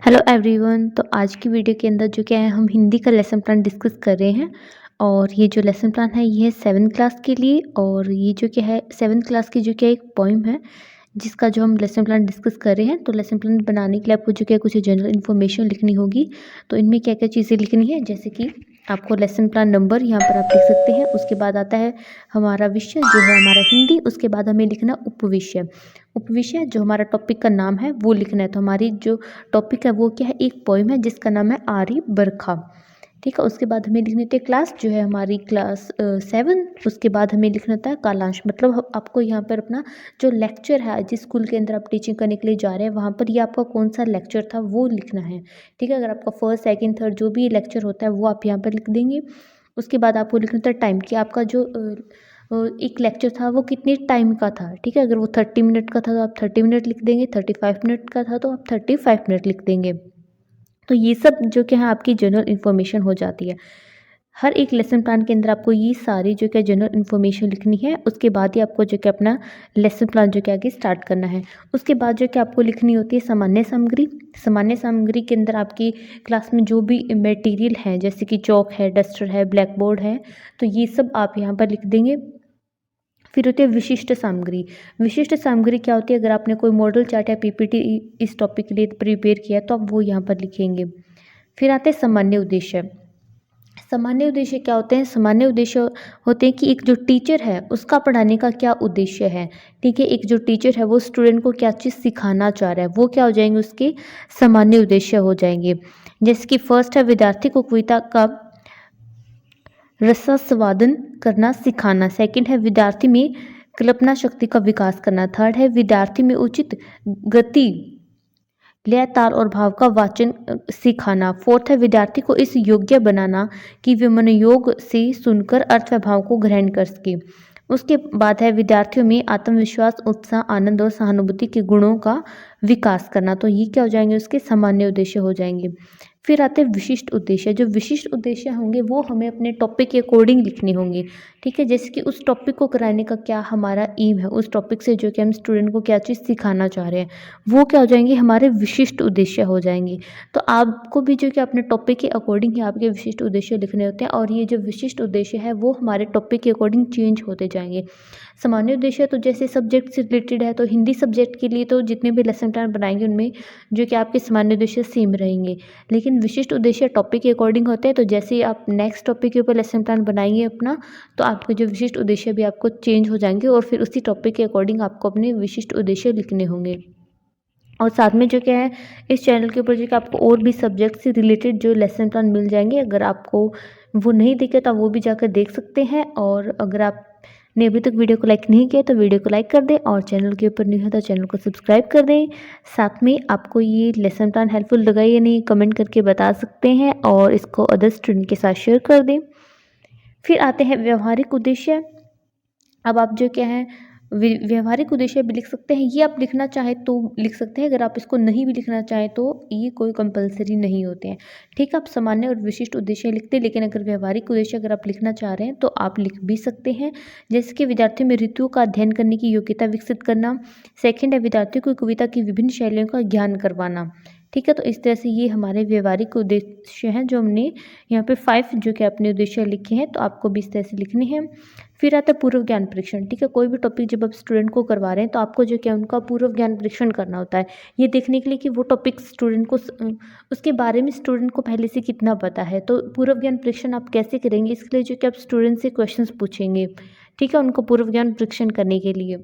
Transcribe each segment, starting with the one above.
Hello everyone. तो आज की वीडियो के अंदर जो क्या है हम हिंदी का लेसन प्लान डिस्कस कर रहे हैं। और ये जो लेसन प्लान है ये है 7th क्लास के लिए। और ये जो क्या है 7th क्लास की जो क्या एक पोइम है जिसका जो हम लेसन प्लान डिस्कस कर रहे हैं। तो लेसन प्लान बनाने के लिए आपको जो क्या कुछ जनरल इन्फॉर्मेशन लिखनी होगी। तो इनमें क्या क्या चीज़ें लिखनी है, जैसे कि आपको लेसन प्लान नंबर यहाँ पर आप लिख सकते हैं। उसके बाद आता है हमारा विषय जो है हमारा हिंदी। उसके बाद हमें लिखना उपविषय। उपविषय जो हमारा टॉपिक का नाम है वो लिखना है। तो हमारी जो टॉपिक है वो क्या है, एक पोइम है जिसका नाम है आरी बरखा। ठीक है। उसके बाद हमें लिखनी थी क्लास जो है हमारी क्लास 7। उसके बाद हमें लिखना था कालांश, मतलब आपको यहाँ पर अपना जो लेक्चर है जिस स्कूल के अंदर आप टीचिंग करने के लिए जा रहे हैं वहाँ पर ये आपका कौन सा लेक्चर था वो लिखना है। ठीक है। अगर आपका फर्स्ट सेकंड थर्ड जो भी लेक्चर होता है वो आप यहाँ पर लिख देंगे। उसके बाद आपको लिखना था टाइम, कि आपका जो एक लेक्चर था वो कितने टाइम का था। ठीक है। अगर वो 30 मिनट का था तो आप 30 मिनट लिख देंगे, 35 मिनट का था तो आप 35 मिनट लिख देंगे। तो ये सब जो क्या है आपकी जनरल इन्फॉर्मेशन हो जाती है। हर एक लेसन प्लान के अंदर आपको ये सारी जो क्या जनरल इन्फॉर्मेशन लिखनी है। उसके बाद ही आपको जो क्या अपना लेसन प्लान जो क्या आगे स्टार्ट करना है। उसके बाद जो क्या आपको लिखनी होती है सामान्य सामग्री। सामान्य सामग्री के अंदर आपकी क्लास में जो भी मटेरियल है जैसे कि चौक है, डस्टर है, ब्लैक बोर्ड है, तो ये सब आप यहाँ पर लिख देंगे। फिर होती है विशिष्ट सामग्री। विशिष्ट सामग्री क्या होती है, अगर आपने कोई मॉडल चार्ट या पीपीटी इस टॉपिक के लिए प्रिपेयर किया है तो आप वो यहाँ पर लिखेंगे। फिर आते हैं सामान्य उद्देश्य। सामान्य उद्देश्य क्या होते हैं, सामान्य उद्देश्य होते हैं कि एक जो टीचर है उसका पढ़ाने का क्या उद्देश्य है। ठीक है। एक जो टीचर है वो स्टूडेंट को क्या चीज़ सिखाना चाह रहा है, वो क्या हो जाएंगे, उसके सामान्य उद्देश्य हो जाएंगे। जैसे कि फर्स्ट है विद्यार्थी को कविता का रसास्वादन करना सिखाना। सेकंड है विद्यार्थी में कल्पना शक्ति का विकास करना। थर्ड है विद्यार्थी में उचित गति, लय, ताल और भाव का वाचन सिखाना। फोर्थ है विद्यार्थी को इस योग्य बनाना कि वे मनोयोग से सुनकर अर्थ व भाव को ग्रहण कर सके। उसके बाद है विद्यार्थियों में आत्मविश्वास, उत्साह, आनंद और सहानुभूति के गुणों का विकास करना। तो ये क्या हो जाएंगे, उसके सामान्य उद्देश्य हो जाएंगे। फिर आते हैं विशिष्ट उद्देश्य। जो विशिष्ट उद्देश्य होंगे वो हमें अपने टॉपिक के अकॉर्डिंग लिखने होंगे। ठीक है। जैसे कि उस टॉपिक को कराने का क्या हमारा एम है, उस टॉपिक से जो कि हम स्टूडेंट को क्या चीज़ सिखाना चाह रहे हैं, वो क्या हो जाएंगे, हमारे विशिष्ट उद्देश्य हो जाएंगे। तो आपको भी जो कि अपने टॉपिक के अकॉर्डिंग ही आपके विशिष्ट उद्देश्य लिखने होते हैं। और ये जो विशिष्ट उद्देश्य है वो हमारे टॉपिक के अकॉर्डिंग चेंज होते जाएंगे। सामान्य उद्देश्य तो जैसे सब्जेक्ट से रिलेटेड है, तो हिंदी सब्जेक्ट के लिए तो जितने भी लेसन प्लान बनाएंगे उनमें जो कि आपके सामान्य उद्देश्य सेम रहेंगे। लेकिन विशिष्ट उद्देश्य टॉपिक के अकॉर्डिंग होते हैं। तो जैसे ही आप नेक्स्ट टॉपिक के ऊपर लेसन प्लान बनाएंगे अपना, तो आपके जो विशिष्ट उद्देश्य भी आपको चेंज हो जाएंगे और फिर उसी टॉपिक के अकॉर्डिंग आपको अपने विशिष्ट उद्देश्य लिखने होंगे। और साथ में जो क्या है इस चैनल के ऊपर जो कि आपको और भी सब्जेक्ट से रिलेटेड जो लेसन प्लान मिल जाएंगे। अगर आपको वो नहीं दिखे तो आप वो भी जाकर देख सकते हैं। और अगर आपने अभी तक वीडियो को लाइक नहीं किया तो वीडियो को लाइक कर दें, और चैनल के ऊपर नहीं है तो चैनल को सब्सक्राइब कर दें। साथ में आपको ये लेसन प्लान हेल्पफुल लगा या नहीं कमेंट करके बता सकते हैं, और इसको अदर स्टूडेंट के साथ शेयर कर दें। फिर आते हैं व्यवहारिक उद्देश्य। अब आप जो क्या है व्यवहारिक उद्देश्य भी लिख सकते हैं। ये आप लिखना चाहें तो लिख सकते हैं, अगर आप इसको नहीं भी लिखना चाहें तो ये कोई कंपलसरी नहीं होते हैं। ठीक है। आप सामान्य और विशिष्ट उद्देश्य लिखते हैं, लेकिन अगर व्यवहारिक उद्देश्य अगर आप लिखना चाह रहे हैं तो आप लिख भी सकते हैं। जैसे कि विद्यार्थियों में ऋतुओं का अध्ययन करने की योग्यता विकसित करना। सेकेंड है विद्यार्थियों को कविता की विभिन्न शैलियों का ज्ञान करवाना। ठीक है। तो इस तरह से ये हमारे व्यवहारिक उद्देश्य हैं जो हमने यहाँ पे 5 जो कि अपने उद्देश्य लिखे हैं, तो आपको भी इस तरह से लिखने हैं। फिर आता है पूर्व ज्ञान परीक्षण। ठीक है। कोई भी टॉपिक जब आप स्टूडेंट को करवा रहे हैं तो आपको जो क्या उनका पूर्व ज्ञान परीक्षण करना होता है, ये देखने के लिए कि वो टॉपिक स्टूडेंट को उसके बारे में स्टूडेंट को पहले से कितना पता है। तो पूर्व ज्ञान परीक्षण आप कैसे करेंगे, इसके लिए जो कि आप स्टूडेंट से क्वेश्चंस पूछेंगे। ठीक है। उनको पूर्व ज्ञान परीक्षण करने के लिए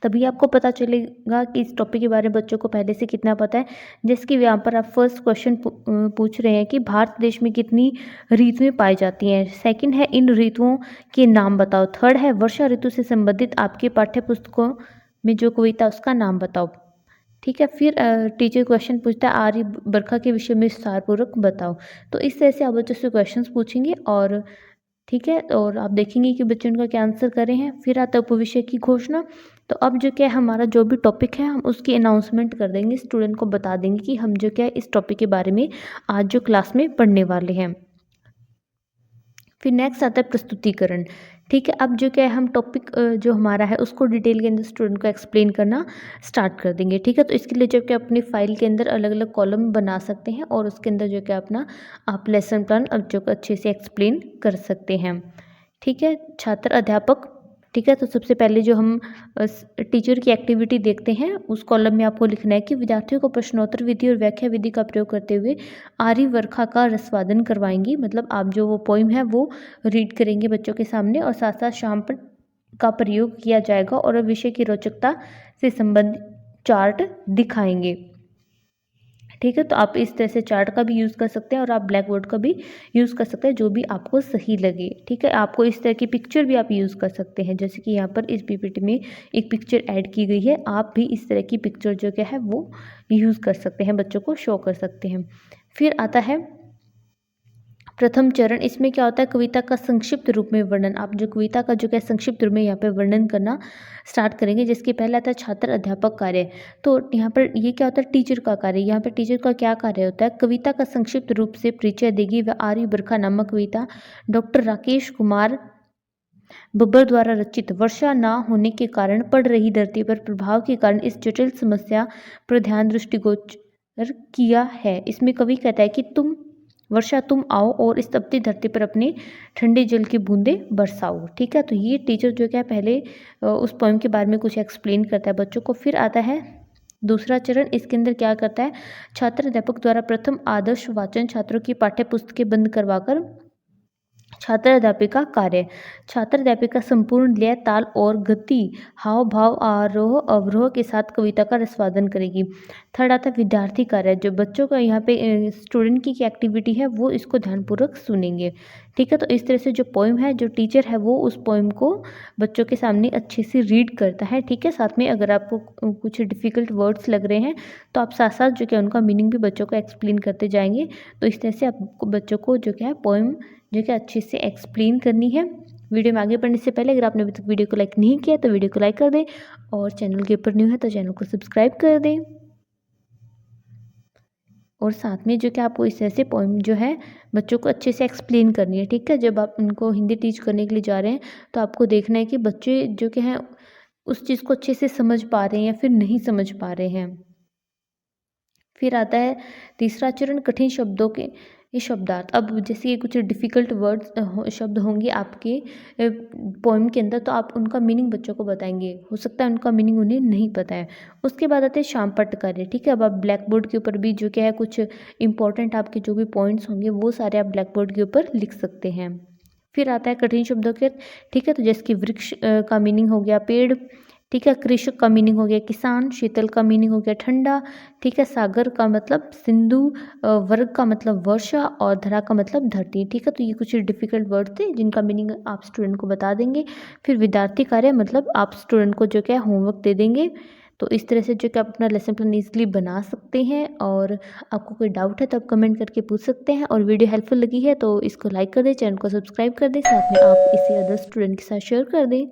तभी आपको पता चलेगा कि इस टॉपिक के बारे में बच्चों को पहले से कितना पता है। जैसे कि यहाँ पर आप फर्स्ट क्वेश्चन पूछ रहे हैं कि भारत देश में कितनी ऋतुएं पाई जाती हैं। सेकंड है इन ऋतुओं के नाम बताओ। थर्ड है वर्षा ऋतु से संबंधित आपके पाठ्य पुस्तकों में जो कविता उसका नाम बताओ। ठीक है। फिर टीचर क्वेश्चन पूछता है आर्य बरखा के विषय में विस्तारपूर्वक बताओ। तो इस तरह से आप बच्चों से क्वेश्चन पूछेंगे, और ठीक है, और आप देखेंगे कि बच्चे उनका क्या आंसर कर रहे हैं। फिर आता है उपविषय की घोषणा। तो अब जो क्या है हमारा जो भी टॉपिक है हम उसकी अनाउंसमेंट कर देंगे, स्टूडेंट को बता देंगे कि हम जो क्या है इस टॉपिक के बारे में आज जो क्लास में पढ़ने वाले हैं। फिर नेक्स्ट आता है प्रस्तुतिकरण। ठीक है, अब जो क्या है हम टॉपिक जो हमारा है उसको डिटेल के अंदर स्टूडेंट को एक्सप्लेन करना स्टार्ट कर देंगे। ठीक है, तो इसके लिए जो क्या अपनी फाइल के अंदर अलग अलग कॉलम बना सकते हैं और उसके अंदर जो क्या अपना आप लेसन प्लान अब जो अच्छे से एक्सप्लेन कर सकते हैं। ठीक है, छात्र अध्यापक। ठीक है, तो सबसे पहले जो हम टीचर की एक्टिविटी देखते हैं उस कॉलम में आपको लिखना है कि विद्यार्थियों को प्रश्नोत्तर विधि और व्याख्या विधि का प्रयोग करते हुए आर्यवर्खा का रसवादन करवाएंगी। मतलब आप जो वो पोइम है वो रीड करेंगे बच्चों के सामने और साथ साथ शाम पर का प्रयोग किया जाएगा और विषय की रोचकता से संबंधित चार्ट दिखाएंगे। ठीक है, तो आप इस तरह से चार्ट का भी यूज़ कर सकते हैं और आप ब्लैक बोर्ड का भी यूज़ कर सकते हैं, जो भी आपको सही लगे। ठीक है, आपको इस तरह की पिक्चर भी आप यूज़ कर सकते हैं, जैसे कि यहाँ पर इस पीपीटी में एक पिक्चर ऐड की गई है। आप भी इस तरह की पिक्चर जो क्या है वो यूज़ कर सकते हैं, बच्चों को शो कर सकते हैं। फिर आता है प्रथम चरण। इसमें क्या होता है, कविता का संक्षिप्त रूप में वर्णन। आप जो कविता का जो क्या संक्षिप्त रूप में यहाँ पे वर्णन करना स्टार्ट करेंगे, जिसके पहले आता है छात्र अध्यापक कार्य। तो यहाँ पर ये क्या होता है, टीचर का कार्य। यहाँ पर टीचर का क्या कार्य होता है, कविता का संक्षिप्त रूप से परिचय देगी। वह आर्यवर्खा नामक कविता डॉक्टर राकेश कुमार बब्बर द्वारा रचित वर्षा न होने के कारण पड़ रही धरती पर प्रभाव के कारण इस जटिल समस्या पर ध्यान दृष्टिगोचर किया है। इसमें कवि कहता है कि वर्षा तुम आओ और इस तपती धरती पर अपने ठंडे जल की बूंदें बरसाओ। ठीक है, तो ये टीचर जो क्या पहले उस पोएम के बारे में कुछ एक्सप्लेन करता है बच्चों को। फिर आता है दूसरा चरण। इसके अंदर क्या करता है, छात्र अध्यापक द्वारा प्रथम आदर्श वाचन, छात्रों की पाठ्य पुस्तकें बंद करवाकर छात्र अध्यापिका कार्य। छात्र अध्यापिका संपूर्ण लय, ताल और गति, हाव भाव, आरोह अवरोह के साथ कविता का रसवादन करेगी। थर्ड आता है विद्यार्थी कार्य। जो बच्चों का यहाँ पे स्टूडेंट की एक्टिविटी है वो इसको ध्यानपूर्वक सुनेंगे। ठीक है, तो इस तरह से जो पोएम है, जो टीचर है वो उस पोएम को बच्चों के सामने अच्छे से रीड करता है। ठीक है, साथ में अगर आपको कुछ डिफ़िकल्ट वर्ड्स लग रहे हैं तो आप साथ साथ जो क्या उनका मीनिंग भी बच्चों को एक्सप्लेन करते जाएंगे। तो इस तरह से आपको बच्चों को जो क्या है पोएम जो कि अच्छे से एक्सप्लेन करनी है। वीडियो में आगे बढ़ने से पहले अगर आपने अभी तक वीडियो को लाइक नहीं किया तो वीडियो को लाइक कर दें और चैनल के ऊपर न्यू है तो चैनल को सब्सक्राइब कर दें। और साथ में जो कि आपको इस तरह से पोएम जो है बच्चों को अच्छे से एक्सप्लेन करनी है। ठीक है, जब आप उनको हिंदी टीच करने के लिए जा रहे हैं तो आपको देखना है कि बच्चे जो कि हैं उस चीज़ को अच्छे से समझ पा रहे हैं या फिर नहीं समझ पा रहे हैं। फिर आता है तीसरा चरण, कठिन शब्दों के ये शब्दार्थ। अब जैसे ये कुछ डिफ़िकल्ट वर्ड्स शब्द होंगे आपके पोएम के अंदर, तो आप उनका मीनिंग बच्चों को बताएंगे। हो सकता है उनका मीनिंग उन्हें नहीं पता है। उसके बाद आते हैं शामपट्ट कार्य। ठीक है, अब आप ब्लैक बोर्ड के ऊपर भी जो क्या है कुछ इंपॉर्टेंट आपके जो भी पॉइंट्स होंगे वो सारे आप ब्लैक बोर्ड के ऊपर लिख सकते हैं। फिर आता है कठिन शब्दों के। ठीक है, तो जैसे कि वृक्ष का मीनिंग हो गया पेड़। ठीक है, कृषक का मीनिंग हो गया किसान। शीतल का मीनिंग हो गया ठंडा। ठीक है, सागर का मतलब सिंधु। वर्ग का मतलब वर्षा और धरा का मतलब धरती। ठीक है, तो ये कुछ डिफिकल्ट वर्ड थे जिनका मीनिंग आप स्टूडेंट को बता देंगे। फिर विद्यार्थी कार्य मतलब आप स्टूडेंट को जो क्या होमवर्क दे देंगे। तो इस तरह से जो कि आप अपना लेसन प्लान ईजिली बना सकते हैं। और आपको कोई डाउट है तो आप कमेंट करके पूछ सकते हैं। और वीडियो हेल्पफुल लगी है तो इसको लाइक कर दें, चैनल को सब्सक्राइब कर दें, साथ में आप इसे अदर स्टूडेंट के साथ शेयर कर दें।